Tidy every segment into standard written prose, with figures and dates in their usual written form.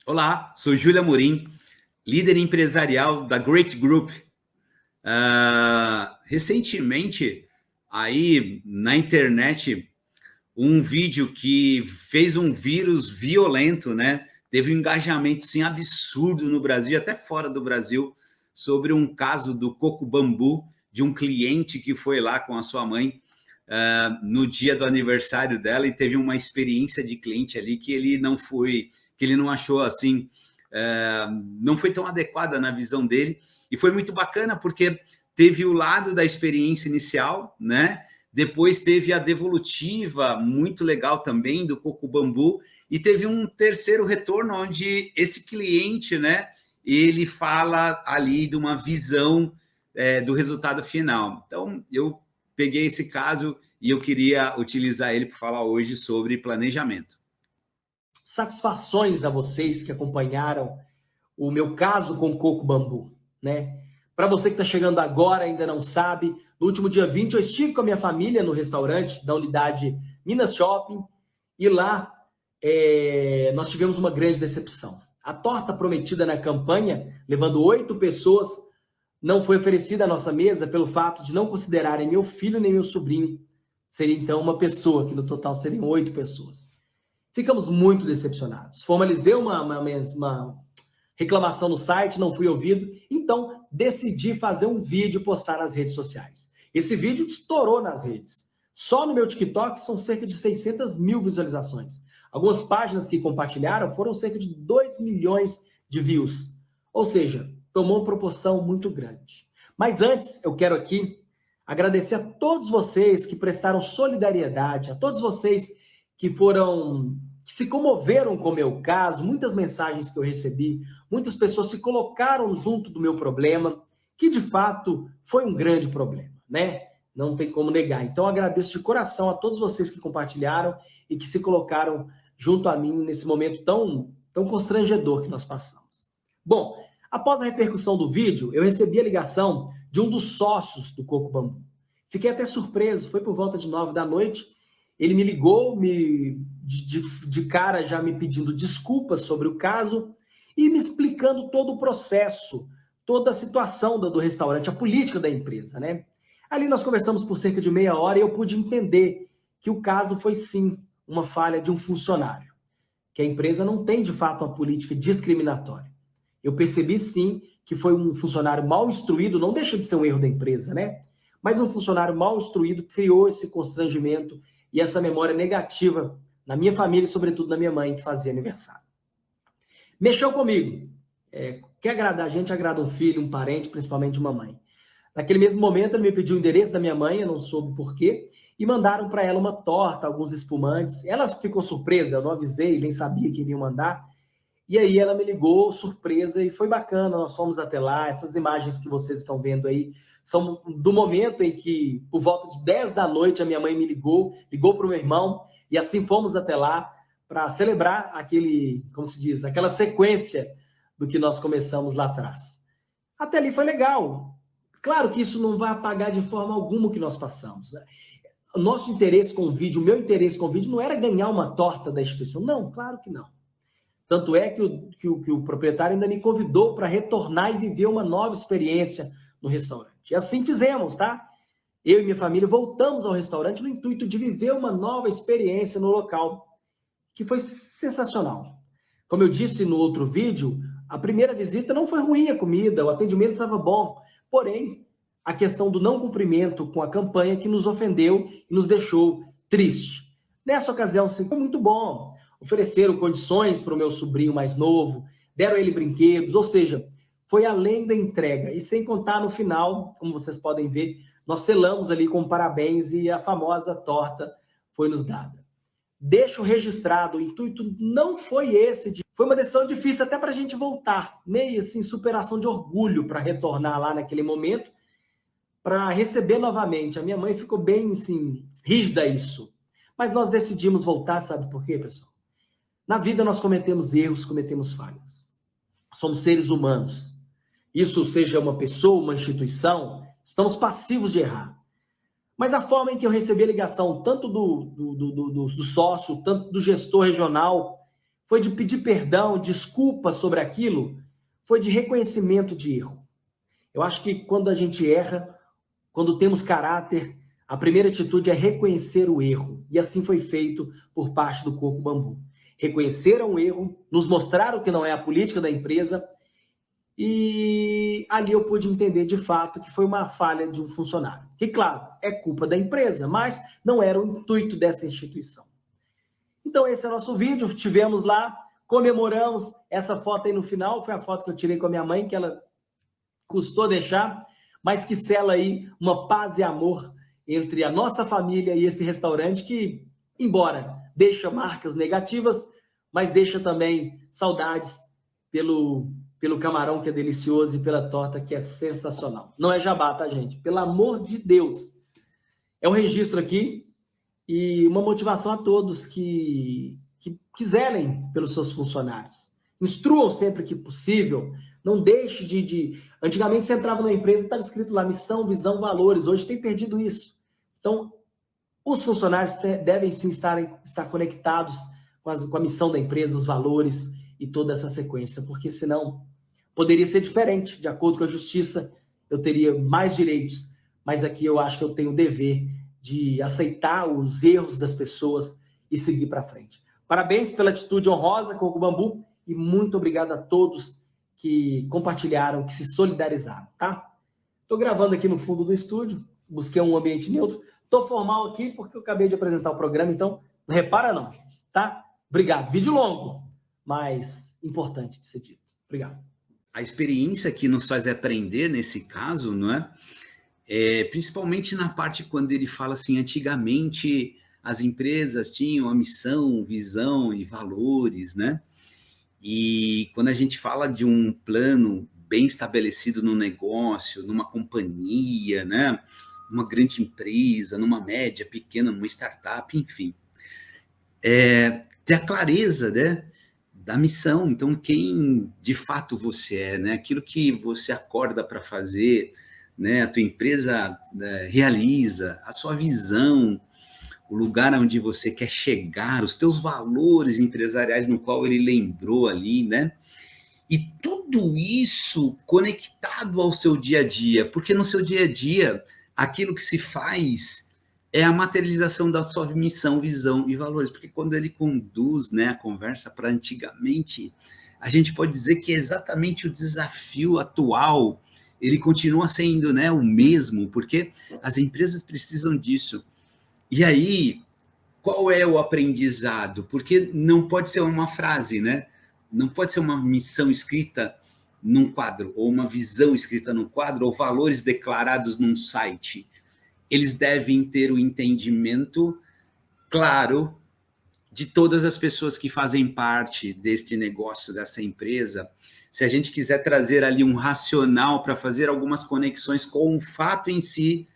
Olá, sou Júlia Amorim, líder empresarial da Great Group. Recentemente, aí na internet, um vídeo que fez um vírus violento, né? Teve um engajamento assim, absurdo no Brasil, até fora do Brasil, sobre um caso do coco bambu, de um cliente que foi lá com a sua mãe no dia do aniversário dela e teve uma experiência de cliente ali que ele não achou assim, não foi tão adequada na visão dele, e foi muito bacana porque teve o lado da experiência inicial, né? Depois teve a devolutiva, muito legal também, do coco bambu, e teve um terceiro retorno onde esse cliente, né, ele fala ali de uma visão do resultado final. Então, eu peguei esse caso e eu queria utilizar ele para falar hoje sobre planejamento. Satisfações a vocês que acompanharam o meu caso com o coco bambu, né? Para você que está chegando agora, ainda não sabe, no último dia 20 eu estive com a minha família no restaurante da unidade Minas Shopping e lá nós tivemos uma grande decepção. A torta prometida na campanha, levando 8 pessoas, não foi oferecida à nossa mesa pelo fato de não considerarem meu filho nem meu sobrinho. Seria então uma pessoa, que no total seriam 8 pessoas. Ficamos muito decepcionados. Formalizei uma reclamação no site, não fui ouvido, então decidi fazer um vídeo e postar nas redes sociais. Esse vídeo estourou nas redes. Só no meu TikTok são cerca de 600 mil visualizações. Algumas páginas que compartilharam foram cerca de 2 milhões de views. Ou seja, tomou uma proporção muito grande. Mas antes, eu quero aqui agradecer a todos vocês que prestaram solidariedade, a todos vocês que se comoveram com o meu caso, muitas mensagens que eu recebi, muitas pessoas se colocaram junto do meu problema, que de fato foi um grande problema, né? Não tem como negar. Então, agradeço de coração a todos vocês que compartilharam e que se colocaram junto a mim nesse momento tão constrangedor que nós passamos. Bom, após a repercussão do vídeo, eu recebi a ligação de um dos sócios do Coco Bambu. Fiquei até surpreso, foi por volta de 9 da noite. Ele me ligou, de cara já me pedindo desculpas sobre o caso e me explicando todo o processo, toda a situação do restaurante, a política da empresa, né? Ali nós conversamos por cerca de meia hora e eu pude entender que o caso foi sim uma falha de um funcionário, que a empresa não tem de fato uma política discriminatória. Eu percebi sim que foi um funcionário mal instruído, não deixa de ser um erro da empresa, né? Mas um funcionário mal instruído criou esse constrangimento e essa memória negativa na minha família e, sobretudo, na minha mãe, que fazia aniversário. Mexeu comigo. Quer agradar a gente, agrada um filho, um parente, principalmente uma mãe. Naquele mesmo momento, ele me pediu o endereço da minha mãe, eu não soube porquê, e mandaram para ela uma torta, alguns espumantes. Ela ficou surpresa, eu não avisei, nem sabia que iriam mandar. E aí ela me ligou, surpresa, e foi bacana, nós fomos até lá. Essas imagens que vocês estão vendo aí são do momento em que, por volta de 10 da noite, a minha mãe me ligou para o meu irmão, e assim fomos até lá para celebrar aquela sequência do que nós começamos lá atrás. Até ali foi legal. Claro que isso não vai apagar de forma alguma o que nós passamos, né? O nosso interesse com o vídeo, o meu interesse com o vídeo não era ganhar uma torta da instituição. Não, claro que não. Tanto é que o proprietário ainda me convidou para retornar e viver uma nova experiência no restaurante. E assim fizemos, tá? Eu e minha família voltamos ao restaurante no intuito de viver uma nova experiência no local, que foi sensacional. Como eu disse no outro vídeo, a primeira visita não foi ruim a comida, o atendimento estava bom. Porém, a questão do não cumprimento com a campanha que nos ofendeu e nos deixou triste. Nessa ocasião, sim, foi muito bom. Ofereceram condições para o meu sobrinho mais novo, deram a ele brinquedos, ou seja, foi além da entrega. E sem contar no final, como vocês podem ver, nós selamos ali com parabéns e a famosa torta foi nos dada. Deixo registrado, o intuito não foi esse, foi uma decisão difícil até para a gente voltar, meio assim, superação de orgulho para retornar lá naquele momento, para receber novamente. A minha mãe ficou bem, assim, rígida a isso. Mas nós decidimos voltar, sabe por quê, pessoal? Na vida nós cometemos erros, cometemos falhas. Somos seres humanos. Isso seja uma pessoa, uma instituição, estamos passivos de errar. Mas a forma em que eu recebi a ligação, tanto do sócio, tanto do gestor regional, foi de pedir perdão, desculpa sobre aquilo, foi de reconhecimento de erro. Eu acho que quando a gente erra, quando temos caráter, a primeira atitude é reconhecer o erro. E assim foi feito por parte do Coco Bambu. Reconheceram o erro, nos mostraram que não é a política da empresa, e ali eu pude entender de fato que foi uma falha de um funcionário. Que, claro, é culpa da empresa, mas não era o intuito dessa instituição. Então, esse é o nosso vídeo. Tivemos lá, comemoramos. Essa foto aí no final foi a foto que eu tirei com a minha mãe, que ela custou deixar, mas que sela aí uma paz e amor entre a nossa família e esse restaurante que, embora deixa marcas negativas, mas deixa também saudades pelo camarão que é delicioso e pela torta que é sensacional. Não é jabá, tá, gente? Pelo amor de Deus. É um registro aqui e uma motivação a todos que quiserem pelos seus funcionários. Instruam sempre que possível. Não deixe de... Antigamente você entrava numa empresa e estava escrito lá missão, visão, valores. Hoje tem perdido isso. Então, os funcionários devem sim estar conectados com a missão da empresa, os valores e toda essa sequência, porque senão poderia ser diferente. De acordo com a justiça, eu teria mais direitos, mas aqui eu acho que eu tenho o dever de aceitar os erros das pessoas e seguir para frente. Parabéns pela atitude honrosa, Coco Bambu, e muito obrigado a todos que compartilharam, que se solidarizaram, tá? Estou gravando aqui no fundo do estúdio, busquei um ambiente neutro. Estou formal aqui porque eu acabei de apresentar o programa, então não repara não, tá? Obrigado. Vídeo longo, mas importante de ser dito. Obrigado. A experiência que nos faz aprender nesse caso, não é? Principalmente na parte quando ele fala assim, antigamente as empresas tinham a missão, visão e valores, né? E quando a gente fala de um plano bem estabelecido no negócio, numa companhia, né? Numa grande empresa, numa média, pequena, numa startup, enfim. Ter a clareza, né? Da missão. Então, quem de fato você é, né? Aquilo que você acorda para fazer, né? A tua empresa, né, realiza, a sua visão, o lugar onde você quer chegar, os teus valores empresariais no qual ele lembrou ali, né? E tudo isso conectado ao seu dia a dia, porque no seu dia a dia, aquilo que se faz é a materialização da sua missão, visão e valores, porque quando ele conduz, né, a conversa para antigamente, a gente pode dizer que é exatamente o desafio atual, ele continua sendo, né, o mesmo, porque as empresas precisam disso. E aí, qual é o aprendizado? Porque não pode ser uma frase, né? Não pode ser uma missão escrita num quadro, ou uma visão escrita num quadro, ou valores declarados num site. Eles devem ter o entendimento claro de todas as pessoas que fazem parte deste negócio, dessa empresa. Se a gente quiser trazer ali um racional para fazer algumas conexões com o fato em si,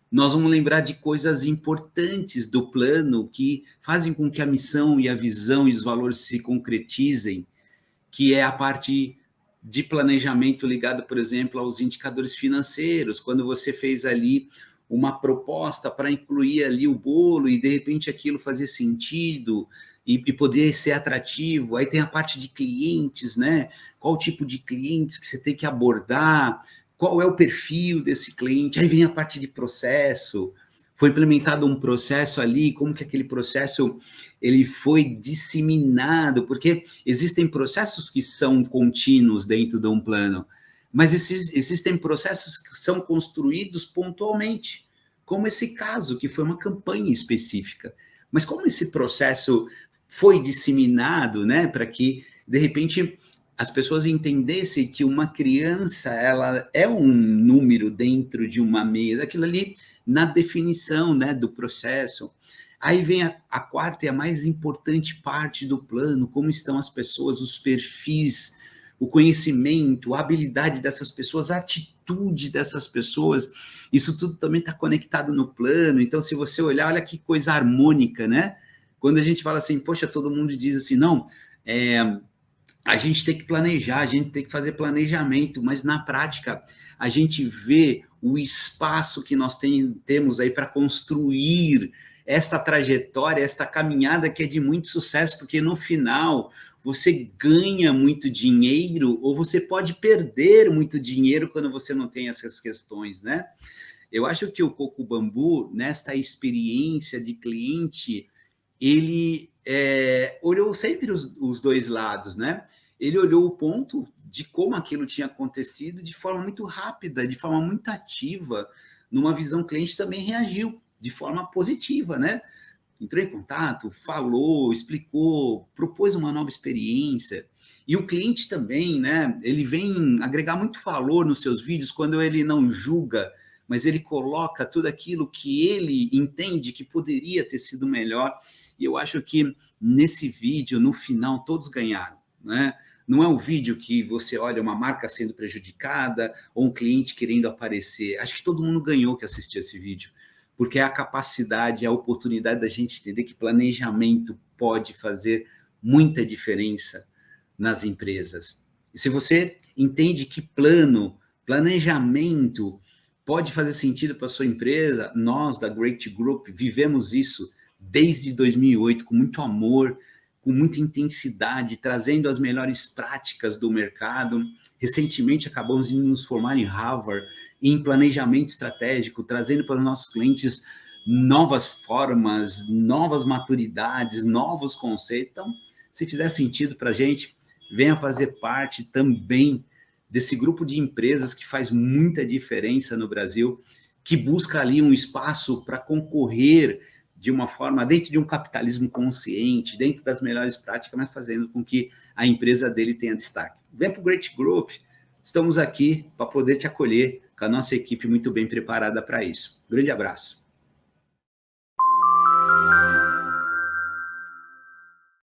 nós vamos lembrar de coisas importantes do plano que fazem com que a missão e a visão e os valores se concretizem, que é a parte de planejamento ligado, por exemplo, aos indicadores financeiros. Quando você fez ali uma proposta para incluir ali o bolo e de repente aquilo fazia sentido e poder ser atrativo. Aí tem a parte de clientes, né? Qual tipo de clientes que você tem que abordar, qual é o perfil desse cliente, aí vem a parte de processo, foi implementado um processo ali, como que aquele processo ele foi disseminado, porque existem processos que são contínuos dentro de um plano, mas existem processos que são construídos pontualmente, como esse caso, que foi uma campanha específica. Mas como esse processo foi disseminado, né, para que, de repente, as pessoas entendessem que uma criança, ela é um número dentro de uma mesa, aquilo ali na definição, né, do processo. Aí vem a quarta e a mais importante parte do plano, como estão as pessoas, os perfis, o conhecimento, a habilidade dessas pessoas, a atitude dessas pessoas, isso tudo também está conectado no plano. Então, se você olhar, olha que coisa harmônica, né? Quando a gente fala assim, poxa, todo mundo diz assim, não, a gente tem que planejar, a gente tem que fazer planejamento, mas na prática a gente vê o espaço que nós temos aí para construir esta trajetória, esta caminhada que é de muito sucesso, porque no final você ganha muito dinheiro ou você pode perder muito dinheiro quando você não tem essas questões, né? Eu acho que o Coco Bambu, nesta experiência de cliente, ele olhou sempre os dois lados, né? Ele olhou o ponto de como aquilo tinha acontecido de forma muito rápida, de forma muito ativa, numa visão cliente também reagiu de forma positiva, né? Entrou em contato, falou, explicou, propôs uma nova experiência. E o cliente também, né? Ele vem agregar muito valor nos seus vídeos quando ele não julga, mas ele coloca tudo aquilo que ele entende que poderia ter sido melhor. E eu acho que nesse vídeo, no final, todos ganharam, né? Não é um vídeo que você olha uma marca sendo prejudicada ou um cliente querendo aparecer. Acho que todo mundo ganhou que assistiu esse vídeo, porque é a capacidade, a oportunidade da gente entender que planejamento pode fazer muita diferença nas empresas. E se você entende que planejamento pode fazer sentido para a sua empresa, nós da Great Group vivemos isso desde 2008 com muito amor, com muita intensidade, trazendo as melhores práticas do mercado. Recentemente acabamos de nos formar em Harvard em planejamento estratégico, trazendo para os nossos clientes novas formas, novas maturidades, novos conceitos. Então, se fizer sentido para a gente, venha fazer parte também desse grupo de empresas que faz muita diferença no Brasil, que busca ali um espaço para concorrer de uma forma, dentro de um capitalismo consciente, dentro das melhores práticas, mas fazendo com que a empresa dele tenha destaque. Vem para o Great Group, estamos aqui para poder te acolher com a nossa equipe muito bem preparada para isso. Grande abraço.